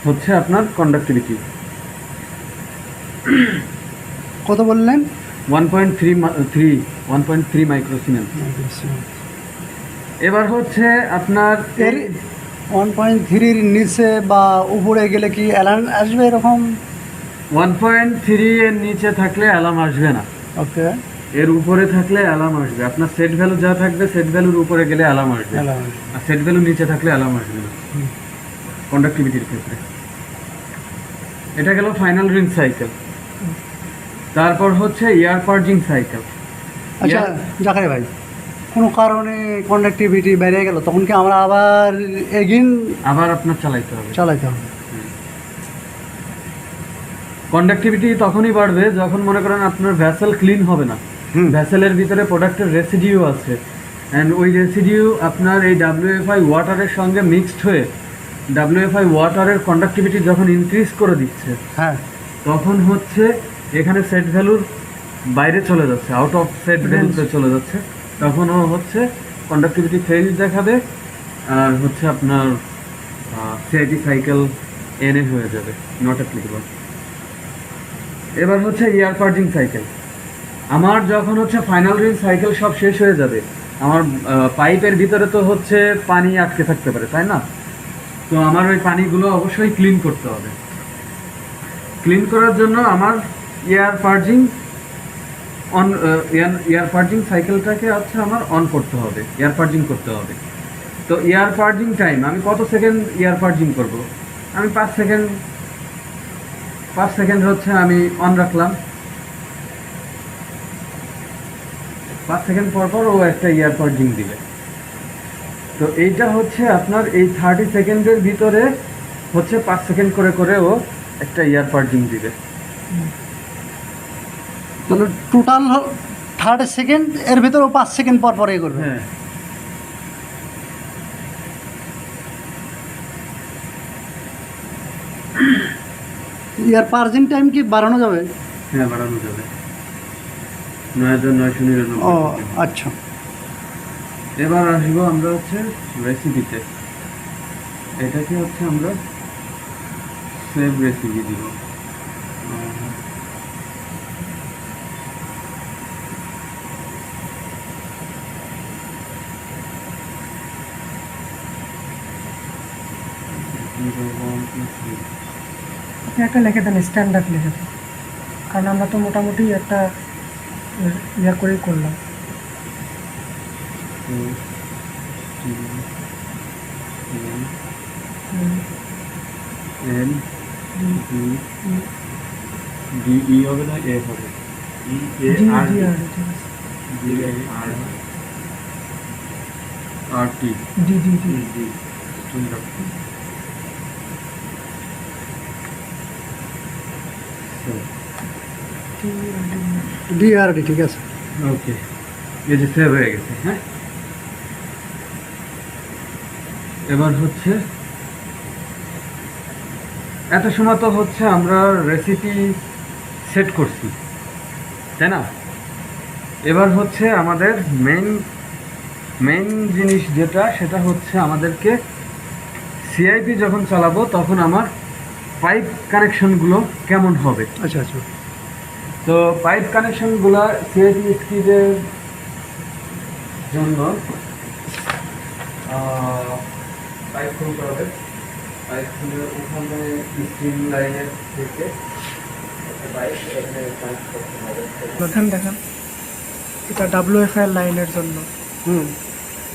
হচ্ছে আপনার কন্ডাক্টিভিটি। কত বললেন? 1.3 মাইক্রো সিমেন্স। এবার হচ্ছে আপনার এর 1.3-র নিচে বা উপরে গেলে কি অ্যালার্ম আসবে এরকম? 1.3 এর নিচে থাকলে অ্যালার্ম আসবে না, ওকে, এর উপরে থাকলে অ্যালার্ম আসবে। আপনার সেট ভ্যালু যা থাকবে সেট ভ্যালুর উপরে গেলে অ্যালার্ম আসবে, অ্যালার্ম আর সেট ভ্যালু নিচে থাকলে অ্যালার্ম আসবে না কন্ডাক্টিভিটির ক্ষেত্রে। এটা গেল ফাইনাল রিং সাইকেল। তারপর হচ্ছে এয়ার পার্জিং সাইকেল। আচ্ছা জাকারি ভাই, কোনো কারণে কন্ডাক্টিভিটি বেড়ে গেল তখন কি আমরা আবার এগিন আবার আপনার চালাইতে হবে। চালাইতে হবে? কন্ডাক্টিভিটি তখনই বাড়বে যখন মনে করেন আপনার ভ্যাসেল ক্লিন হবে না, ভ্যাসেলের ভিতরে প্রোডাক্টের রেসিডিউ আছে, অ্যান্ড ওই রেসিডিউ আপনার এই WFI ওয়াটারের সঙ্গে মিক্সড হয়ে WFI ওয়াটারের কন্ডাক্টিভিটি যখন ইনক্রিজ করে দিচ্ছে, হ্যাঁ, তখন হচ্ছে এখানে সেট ভ্যালুর বাইরে চলে যাচ্ছে, আউট অফ সেট ভ্যালুতে চলে যাচ্ছে, তখনও হচ্ছে কন্ডাক্টিভিটি ফেল দেখাবে আর হচ্ছে আপনার CIT সাইকেল এনে হয়ে যাবে, নট অ্যাপ্লিকেবল। এবার হচ্ছে এয়ার পার্জিং সাইকেল। আমার যখন হচ্ছে ফাইনাল রিং সাইকেল সব শেষ হয়ে যাবে, আমার পাইপের ভিতরে তো হচ্ছে পানি আটকে থাকতে পারে, তাই না? তো আমার ওই পানিগুলো অবশ্যই ক্লিন করতে হবে। ক্লিন করার জন্য আমার এয়ার পার্জিং সাইকেলটাকে হচ্ছে আমার অন করতে হবে, এয়ার পার্জিং করতে হবে। তো এয়ার পার্জিং টাইম আমি কত সেকেন্ড এয়ার পার্জিং করব? আমি 5 সেকেন্ড হচ্ছে আমি অন রাখলাম। 5 সেকেন্ড পর পর ও একটা এয়ার পার্জিং দিবে। তো এইটা হচ্ছে আপনার এই 30 সেকেন্ডের ভিতরে হচ্ছে 5 সেকেন্ড করে করে ও একটা এয়ার পার্জিং দিবে। তাহলে টোটাল 30 সেকেন্ড, এর ভিতরেও 5 সেকেন্ড পর পর এ করবে। হ্যাঁ, ইয়ার পার্জিং টাইম কি বাড়ানো যাবে? হ্যাঁ বাড়ানো যাবে। 9999। ও আচ্ছা, এবার আসবো আমরা হচ্ছে রেসিপিতে। এটাকে হচ্ছে আমরা সেভ রেসিপি দিব। আপনি একটা লিখে দেন, স্ট্যান্ডার্ড লিখে দেন, কারণ আমরা তো মোটামুটি একটা ইয়া করেই করলাম। এন ডি ই হবে না এ হবে ই এ আর ডি আর ঠিক আছে D R R T D D D D DRD ঠিক আছে। ওকে, এই যে সেভ হয়ে গেছে। হ্যাঁ, এবার হচ্ছে এত সময় তো হচ্ছে আমরা রেসিপি সেট করছি, তাই না? এবার হচ্ছে আমাদের মেইন জিনিস যেটা, সেটা হচ্ছে আমাদেরকে সিআইপি যখন চালাবো তখন আমার পাইপ কানেকশনগুলো কেমন হবে। আচ্ছা আচ্ছা। তো পাইপ কানেকশনগুলো সিআইপি স্কিডের জন্য পাইপ খুলতে হবে। পাইপ খুলে ওখানে স্ট্রিম লাইনের থেকে একটা পাইপ এখানে কানেক্ট করতে হবে। দেখেন দেখেন, এটা ডাব্লিউএফআই লাইনের জন্য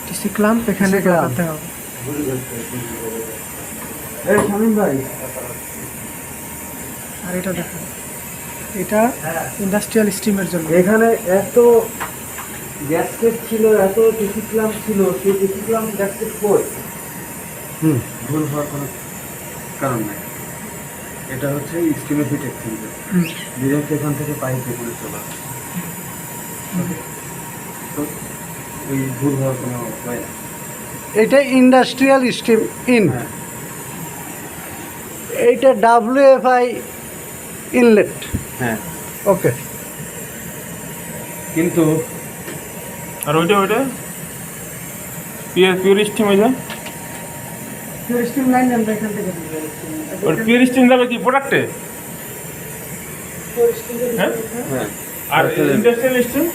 টিসি ক্লাম্প এখানে TC clamp। লাগাতে হবে। এই শামীম ভাই, আর এটা দেখেন, এটা ইন্ডাস্ট্রিয়াল স্টিমের জন্য। এখানে এত গ্যাসকেট ছিল, এত টিসি ক্লাম্প ছিল, সেই টিসি ক্লাম্প গ্যাসকেট কই? ভুল হওয়ার কোনো কারণ নাই। এটা হচ্ছে স্টিমের হিট এক্সচেঞ্জার, ডিরেক্ট এখান থেকে পাইপে করে চলা। তো ওই ভুল হওয়ার কোনো উপায় না। এটা ইন্ডাস্ট্রিয়াল স্টিম ইন, হ্যাঁ, এইটা ডাব্লিউএফআই ইনলেট। হ্যাঁ, ওকে। কিন্তু আর ওইটা পিওর স্টিম হয়ে যায়। স্টিম লাইন আমরা এখান থেকে দিব। ওর পিওর স্টিম যাবে কি প্রোডাক্টে? হ্যাঁ, হ্যাঁ, আর আসলে- ইন্ডাস্ট্রিয়াল স্টিম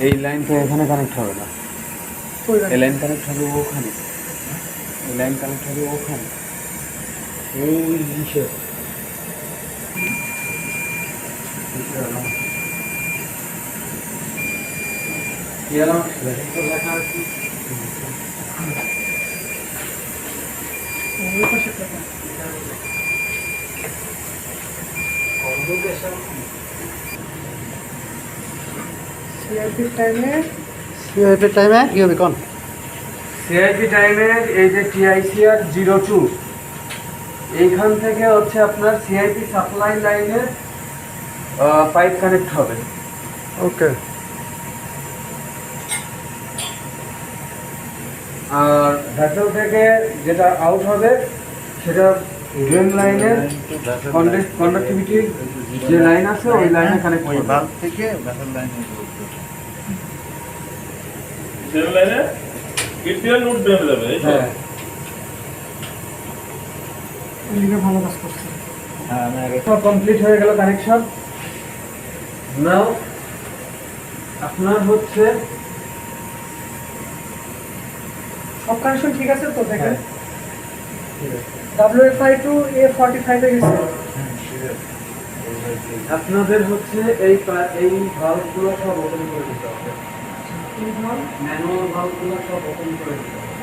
এই লাইন তো এখানে কানেক্ট হবে না, এই লাইন কানেক্ট হবে ওখানে, এই লাইন কানেক্ট হবে ওখানে, ওই জিনিসের কি এলাম লেখা আছে। সিআইপির টাইমে সিআইপি টাইমে কি হবে কোন? সিআইপি টাইমের এই যে টিআইসিআর 02, এইখান থেকে হচ্ছে আপনার সিআইপি সাপ্লাই লাইনের পাইপ কানেক্ট হবে। ওকে। আর ভেসেল থেকে যেটা আউট হবে সেটা ড্রেন লাইনের কন্ডাক্টিভিটি যে লাইন আছে ওই লাইনে কানেক্ট ওই করবে। বাল্ব থেকে ভেসেল লাইনে সেল লাইনে ইটিএল লুট দেওয়া যাবে। এই তো? হ্যাঁ, এদিকে ভালো কাজ করছে। হ্যাঁ আমি আগে কমপ্লিট হয়ে গেল কানেকশন। নাও আপনার হচ্ছে সব কানেকশন ঠিক আছে তো দেখেন। হ্যাঁ, ঠিক আছে। WFI টু A45 এ গেছে। আপনাদের হচ্ছে এই ভালভগুলো সব ওপেন করে দিতে হবে, ম্যানুয়াল ভালভগুলো সব ওপেন করে দিতে হবে,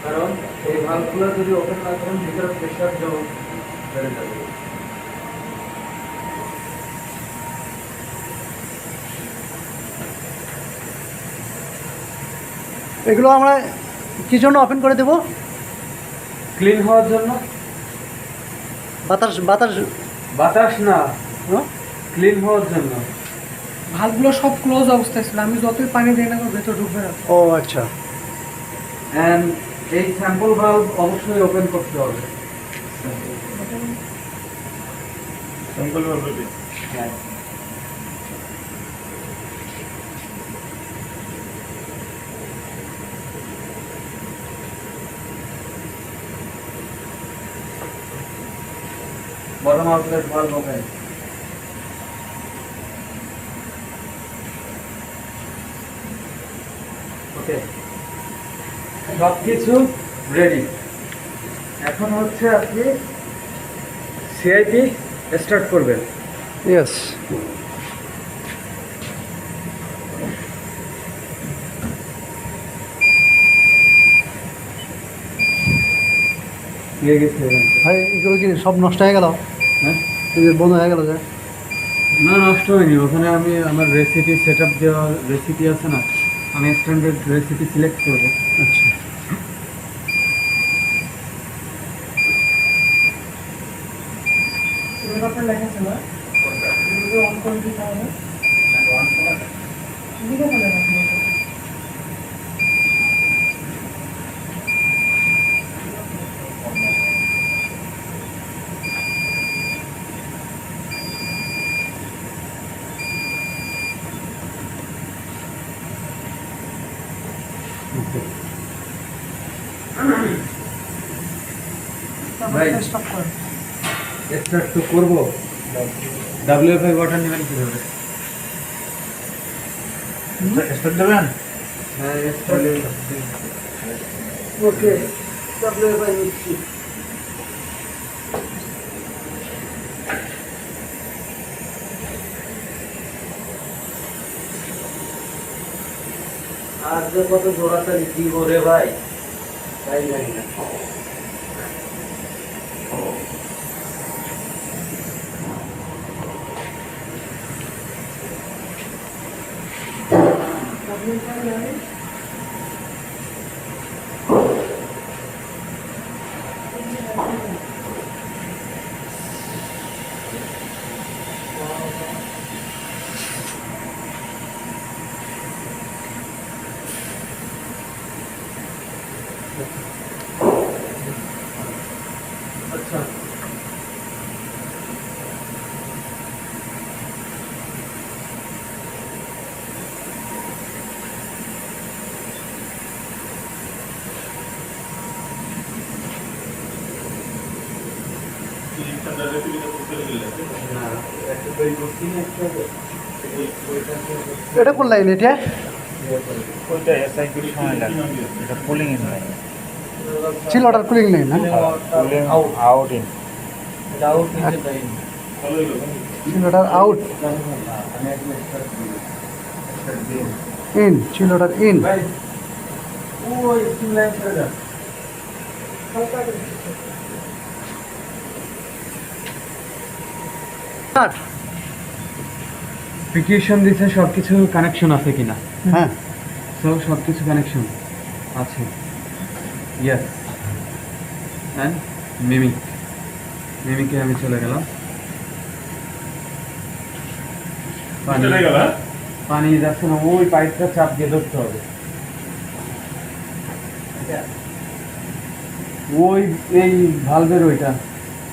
কারণ এই ভালভগুলো যদি ওপেন না করেন ভিতরে প্রেশার জমা বেড়ে যাবে। এগুলো আমরা কি জন্য ওপেন করে দেবো? ক্লিন হওয়ার জন্য। বাতাস বাতাস বাতাস না, হ্যাঁ? ক্লিন হওয়ার জন্য। ভালভগুলো সব ক্লোজ অবস্থায় ছিল, আমি যতই পানি দিই না ভেতর ঢুকবে না। ও আচ্ছা। অ্যান্ড এই স্যাম্পল ভালভ অবশ্যই ওপেন করতে হবে। সিম্পল ভাবে। হ্যাঁ, bottom outlet valve open. ওকে, সব কিছু রেডি। এখন হচ্ছে আপনি সিআইপি স্টার্ট করবেন। শুকিয়ে গেছে এখানটা। ভাই এগুলো কি সব নষ্ট হয়ে গেল? হ্যাঁ, এই যে বন্ধ হয়ে গেল যে। না নষ্ট হয়নি, ওখানে আমি আমার রেসিপি সেট আপ দেওয়া রেসিপি আছে না, আমি স্ট্যান্ডার্ড রেসিপি সিলেক্ট করবো। আচ্ছা, ব্যাপারটা লেখা আছে না, এগুলো অন করে দিতে হবে। লিখে ফেলে রাখুন ওটা। তারপরে ভাই। স্টপ করেন। স্টার্ট তো করবো। WFI ওয়াটার নেবেন কীভাবে? স্টার্ট দেবেন? হ্যাঁ, স্টার্ট। ওকে, WFI নিচ্ছি। আর যে কত জোড়াতালি দিব রে ভাই, তাই জানি না। আচ্ছা, না একটা বই করছি না, একটা এটা কোন লাইন এটা? ওইটা এসআই করে সময় লাগে, এটা pulling in line, chill water cooling line না? Pulling out in. ডাউট নিতে দেয় না। চিল ওয়াটার আউট, আমি একদম স্টার্ট দিই। স্টার্ট দিই ইন, চিল ওয়াটার ইন। ভাই, ওই স্টিম লাইন ছেড়ে যান। প্রিকিউশন দিছে, সব কিছু কানেকশন আছে কিনা? হ্যাঁ, সব কিছু কানেকশন আছে। ইয়েস, অ্যান্ড মিমিকে আমি চলে গেলাম। পানি চলে গেল, হ্যাঁ? পানি যাচ্ছে না, ওই পাইপটা চাপ দিয়ে ধরতে হবে। ওই এই ভালভের ওইটা,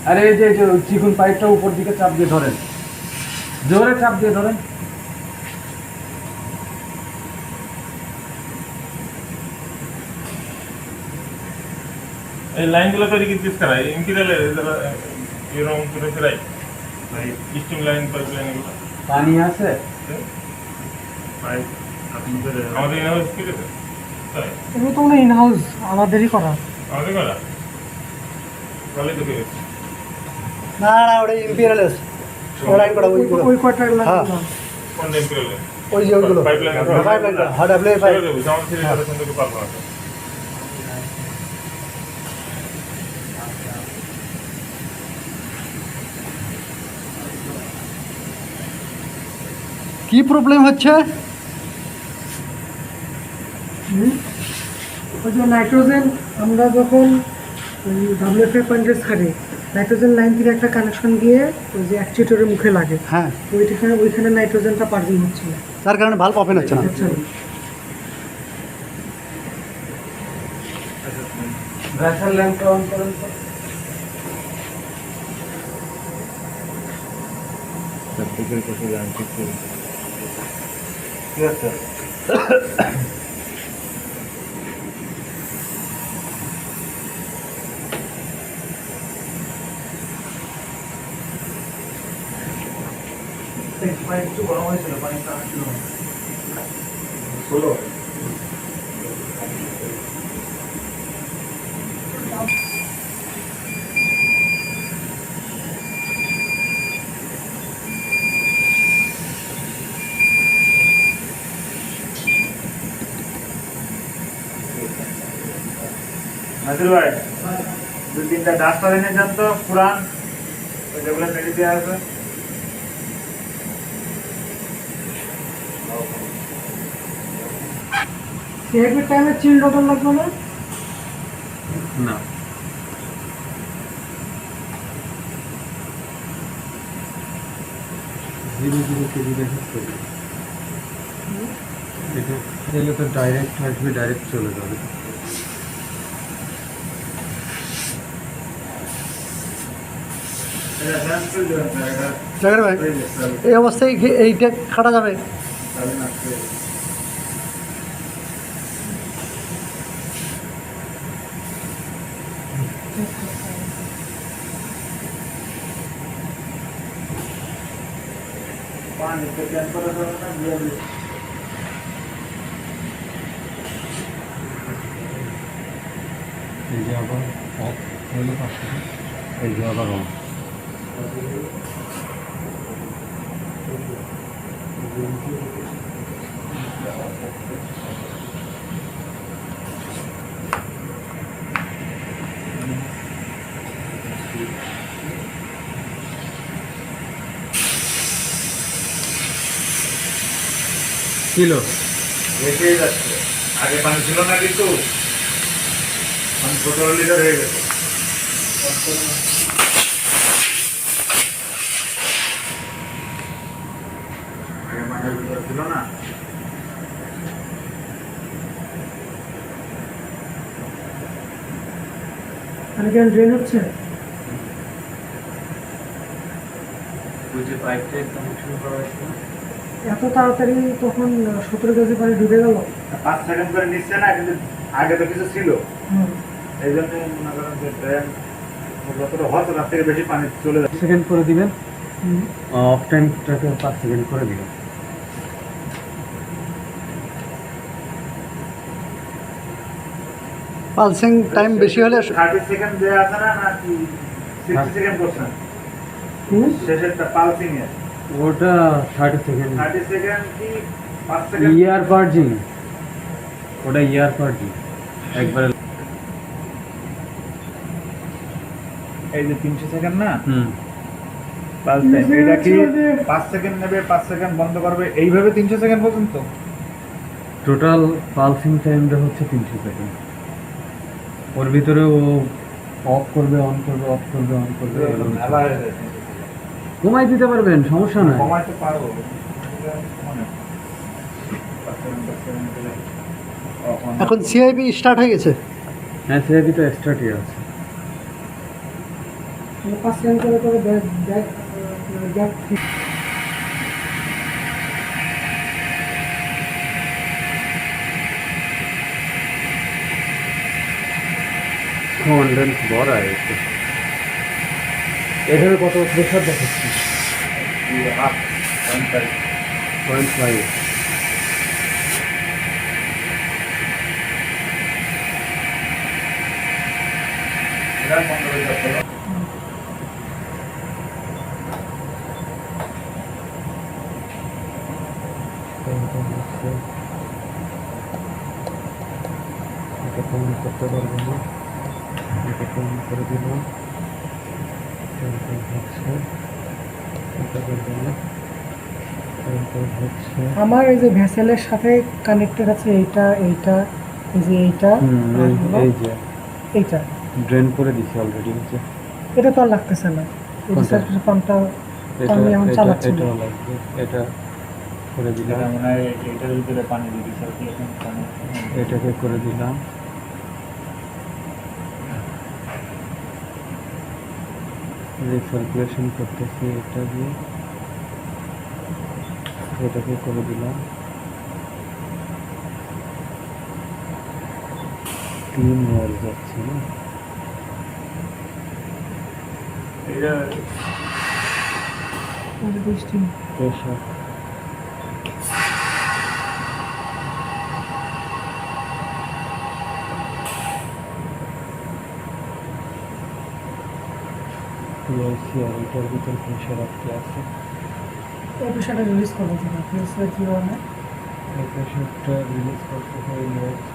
আরে এই যে চিকন পাইপটা উপর দিকে চাপ দিয়ে ধরেন, জোরে চাপ দিয়ে ধরেন। এই লাইনগুলো তৈরি কিস করা इनकी ले जरा ये राउंड করে ফেলাই ভাই, স্টিম লাইন পাইপ লাইন এগুলো পানি আছে? ভাই আপনাদের আমাদের ইন হাউস কি আছে তাই এগুলো তো ইন হাউস আমাদেরই করা। আমাদের করা ভালো তো পেয়েছি। না না, ওটা ইম্পিরিয়াল লাইন করা ওইগুলো। ওই কোয়ার্টার হ্যাঁ, কোন টাইম করে ওই যে ওইগুলো পাইপলাইন পাইপলাইন করা, হ্যাঁ WFI। আমার ছেলে তার সঙ্গে পারবো না। কি প্রবলেম হচ্ছে? ওই যে নাইট্রোজেন আমরা যখন WFI পয়েন্টে ছাড়ি, নাইট্রোজেন লাইন থেকে একটা কানেকশন গিয়ে ওই যে অ্যাকচুয়েটরের মুখে লাগে, হ্যাঁ, ওইখানে নাইট্রোজেনটা পার্জিং হচ্ছে না। তার কারণে ভাল্ব ওপেন হচ্ছে না। আচ্ছা, ভ্যাসাল ল্যাম্পটা অন করেন তো। সার্টিফিকেট করতে যান ঠিক করে। ঠিক আছে, একটু গরম হয়েছিল, পানিটা আসছিল না। ষোলো। নাসির ভাই 2-3টা ডাস্টার এনে যান তো পুরান ওই যেগুলো মেডিতে আছে। সিআইপির টাইমে চিল ডটন লাগবে না? না, ধীরে ধীরে কেজি দেখাচ্ছে এটা, এলে তো ডাইরেক্ট আসবে, ডাইরেক্ট চলে যাবে। এটা ট্রান্সফার দেবেন স্যার, এটা জাকারি ভাই হয়ে গেছে, তাহলে এই অবস্থায় এইটা খাটা যাবে? তাহলে না হয়ে গেছে। পানি তো ক্যান করা যাবে না, দিয়ে দিই। এই যে আবার অফ হলো পাশে, এই যে আবার অন। কিলো এসেই যাচ্ছে, আগে পানি ছিল না কিন্তু আমি 17 লিটার হয়ে গেছে। আগে পানির ভিতর ছিল না। মানে কেন ড্রেন হচ্ছে? ওই যে পাইপটা কানেকশন করা হয়েছে, এত তাড়াতাড়ি তখন 17 কেজি পানি ডুবে গেল। 5 সেকেন্ড করে নিচ্ছে না, কিন্তু আগে তো কিছু ছিল, হুম। এই জন্য মনে করেন যে ড্রেন যতটা হচ্ছে তার থেকে বেশি পানি চলে যাচ্ছে। সেকেন্ড করে দিবেন, হুম। অফ টাইমটাকে 5 সেকেন্ড করে দিবেন। পালসিং টাইম বেশি হলে 30 সেকেন্ড দেওয়া আছে না, নাকি 60 সেকেন্ড করছেন হুম। শেষেরটা পালসিং এর? ওটা 30 সেকেন্ড। 30 সেকেন্ড কি 5 সেকেন্ড? ইয়ার পার্জিং, ওটা ইয়ার পার্জিং একবারে। এই যে 300 সেকেন্ড না হুম, পালস টাইম, এটা কি 5 সেকেন্ড নেবে, 5 সেকেন্ড বন্ধ করবে, এইভাবে 300 সেকেন্ড পর্যন্ত? টোটাল পালসিং টাইমটা হচ্ছে 300 সেকেন্ড। ওর ভিতরে ও অফ করবে, অন করবে, অফ করবে, অন করবে, এরকম। মেলা হয়ে যায়। কমাই দিতে পারবেন, সমস্যা নাই। কমাইতে পারবো, মানে 5 সেকেন্ড, 5 সেকেন্ড করে off on। এখন সিআইপি স্টার্ট হয়ে গেছে। হ্যাঁ, সিআইপি তো এক্সট্রাটি আছে। 5 সেকেন্ড করে করে গ্যাপ। কন্ডেন্স বড় আছে। এখানে কত প্রেশার দেখাচ্ছি? ये half 1.5 0.5। এটা বন্ধ হয়ে যাচ্ছে। এটা কম করতে পারবো না, এটা কম করে দিলাম। হচ্ছে এটা করবো না, হচ্ছে আমার এই যে ভেসেলের সাথে কানেক্টেড আছে এইটা, এইটা, এই যে এইটা, আর হলো এই যে এইটা। ড্রেন করে দিছি অলরেডি। হচ্ছে এটা তো আর লাগতেছে না, এই কোনটা? সার্ভিস পাম্পটা এটা আমি এখন চালাচ্ছি না। এটাও লাগবে, এটা করে দিলাম। এটা মনে হয় এটার ভিতরে পানি দিয়ে দিচ্ছে, সার্কুলেশন পানি। এটাকে করে দিলাম। রিসার্কুলেশন করতেছি এটা দিয়ে, এটাকে করে দিলাম। 3 ওয়ার যাচ্ছে না, এটা প্রেশার পিআইসি আর এটার ভিতর প্রেশার আটকে আছে। এই বিষয়টা রিলিজ করবো, কি হয় না? এই প্রেশারটা রিলিজ করতে হয়